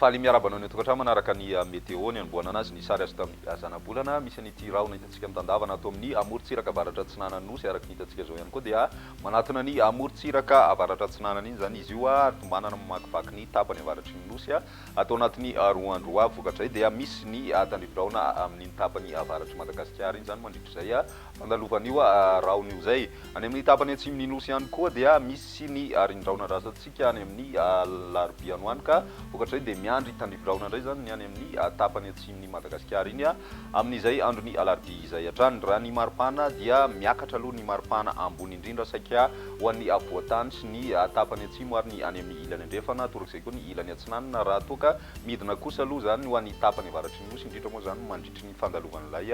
faly miarabana ny tokatrano manaraka ny météo ny anboana anazy ny sary azo tamin'ny azanabolana misy an'ity rahona hitantsika mitandavana atao amin'ny amorontsiraka avaratra atsinanany nosy araka ny hitantsika zao ihany koa dia manatona ny amorontsiraka avaratra atsinanany iny zany izy io tombanana mamakivaky ny tapany avaratry ny nosy atao anatin'ny roa andro vokatray dia misy ny tandrivirahona amin'ny tapany avaratry Madagasikara iny zany mandritra zay mandalovan'io rahon'io zay any amin'ny tapany atsimon'ny nosy ihany koa dia misy ny rindraona rasantsika any amin'ny larobia any ka vokatray dia miandry tandrivirahona indray zany ny any amin'ny tapany atsimon'ny Madagasikara iny amin'izay andro ny alarobia izay hatrany raha ny maripana dia miakatra aloha ny maripana ambony indrindra saika ho an'ny avoatany sy ny tapany atsimo ary ny any amin'ny ilany andrefana torak'izay koa ny ilany atsinanana raha toka midina kosa aloha zany ho an'ny tapany avaratry ny nosy indrindra moa zany mandritry ny fandalovan'ilay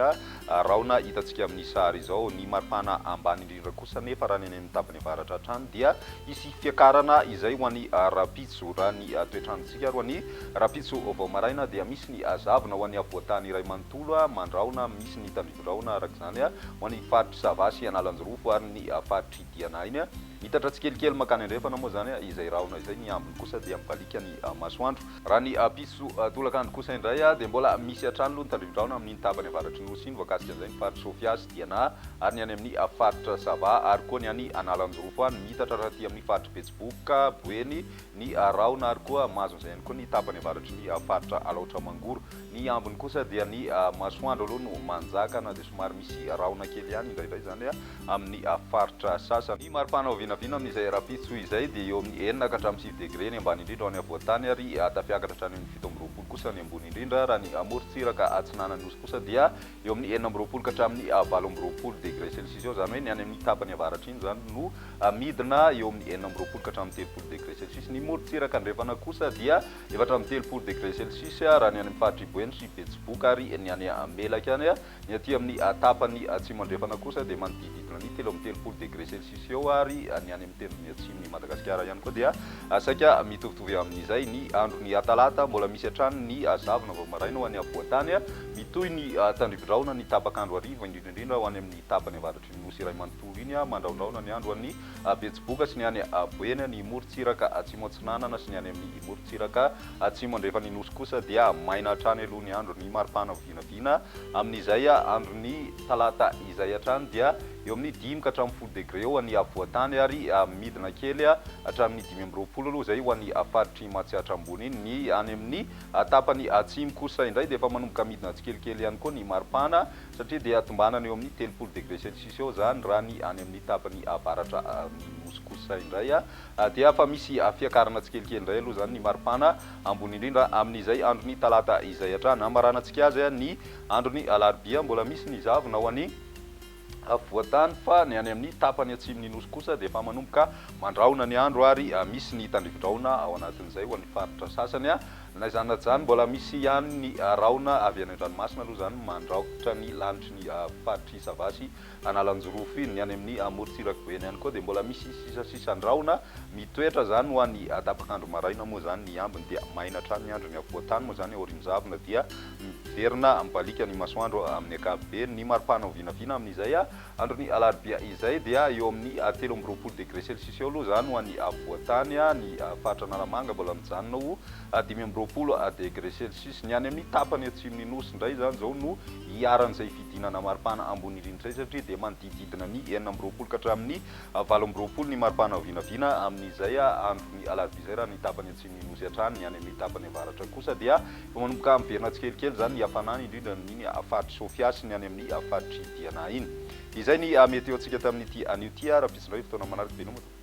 rahona hitantsika amin'ny sary izao ny maripana ambany indrindra kosa nefa raha ny any amin'ny tapany avaratra hatrany dia isy fiakarana izay ho an'ny rapitso raha ny toetrandrontsika ary ho an'ny rapitso vao maraina dia misy ny zavona ho an'ny avoatany iray manontolo mandraona misy ny tandrivirahona araka izany ho an'ny faritry Savasy Analanjorofo ary ny faritry Diana iny hitatra tsikelikely makany andrefana moa zany izay rahona izay ny ambiny kosa dia mibalika ny masoandro raha ny piso tolakandro kosa indray dia mbola misy hatrany aloha ny tandrivirahona amin'ny tapany avaratry nosy iny voakasika an'izay ny faritry Sofiasy Diana ary ny any amin'ny faritra Sava ary koa ny any Analanjorofo any mihitatra raha ty amin'ny faritry Betsiboka Boeny ny rahona ary koa mazon'izay ihany koa ny tapany avaratry ny faritra Alaotra Mangoro ny ambiny kosa dia ny masoandro aloha no manjaka na dia somary misy rahona kely ihany indraindray zany amin'ny faritra sasany ny maripana vinavina amin'izay rapitso izay dia eo amin'ny 9 ka hatramin'ny 7 degré ny ambany indrindra ho an'ny avoatany ary tafiakatra hatrany amin'ny 7 kosa ny ambony indrindra raha ny amorontsiraka atsinanany nosy kosa dia eo amin'ny 9 ka hatramin'ny 7 degré celsius eo zany hoe ny any amin'ny tapany avaratry iny zany no midina eo amin'ny 9 ka hatramin'ny 30 degré celsius ny morontsiraka andrefana kosa dia efa hatramin'ny 30 degré celsius raha ny any amin'ny faritry Boeny sy Betsiboka ary ny any Melaka any ny aty amin'ny tapany atsimo andrefana kosa dia manodididina ny 30 degré celsius eo ary ny any amin'ny tendrony atsimony Madagasikara ihany koa dia saika mitovitovy amin'izay ny andro ny talata mbola misy hatrany ny zavona vao maraina ho an'ny avoatany mitohy ny tandrivirahona ny tapakandro arivo indrindra ho any amin'ny tapany avaratry ny nosy iray manontolo iny mandraondraona ny andro an'ny Betsiboka sy ny any Boeny ny morontsiraka atsimo atsinanana sy ny any amin'ny morontsiraka atsimo andrefany nosy kosa dia maina hatrany aloha ny andro ny maripana vinavina amin'izay andro ny talata izay hatrany dia eo amin'ny 5 ka hatramin'ny 10 degré eo an'ny avoatany ary midina kely hatramin'ny 20 aloha zay ho an'ny faritry Matsiatra ambony iny ny any amin'ny tapany atsimo kosa indray dia efa manomboka midina tsikelikely ihany koa ny maripana satria dia tombanana eo amin'ny 30 degré celsius eo zany raha ny any amin'ny tapany avaratra nosy kosa indray dia fa misy fiakarana tsikelikely indray aloha zany ny maripana ambony indrindra amin'izay andro ny talata izay hatrany amaranantsika azy ny andro ny alarobia mbola misy ny zavona ho an'ny avoatany fa ny any amin'ny tapany atsimon'ny nosy kosa dia efa manomboka mandraona ny andro ary misy ny tandrivirahona ao anatin'izay ho an'ny faritra sasany na izany zany mbola misy ihany ny rahona avy any an-dranomasina aloha zany mandraokitra ny lanitry ny faritry Savasy Analanjorofo iny ny any amin'ny amorontsiraka Boeny ihany koa dia mbola misy sisasisan-drahona mitoetra zany ho an'ny tapakandro maraina moa zany ny ambiny dia maina hatrany ny andro ny avoatany moa zany aorian-javona dia miverina mibalika ny masoandro amin'ny ankapobeny ny maripana vinavina amin'izay andro ny alarobia izay dia eo amin'ny 13 degré celsius eo aloha zany ho an'ny avoatany ny faritra Analamanga mbola mijanona ho 15 degré celsius ny any amin'ny tapany atsimon'ny nosy indray zany zao no hiaran'izay fidinana maripana ambony indrindra izay satria dia manodididina ny 9 ka hatramin'ny 18 ny maripana vinavina amin'izay andro ny alarobia izay raha ny tapany atsimon'ny nosy hatrany ny any amin'ny tapany avaratra kosa dia efa manomboka miverina tsikelikely zany ny hafanana indrindra ny faritry Sofiasy ny any amin'ny faritry Diana iny izay ny météo antsika tamin'ity anio ty raha pisindray fotoana manaraka be nomo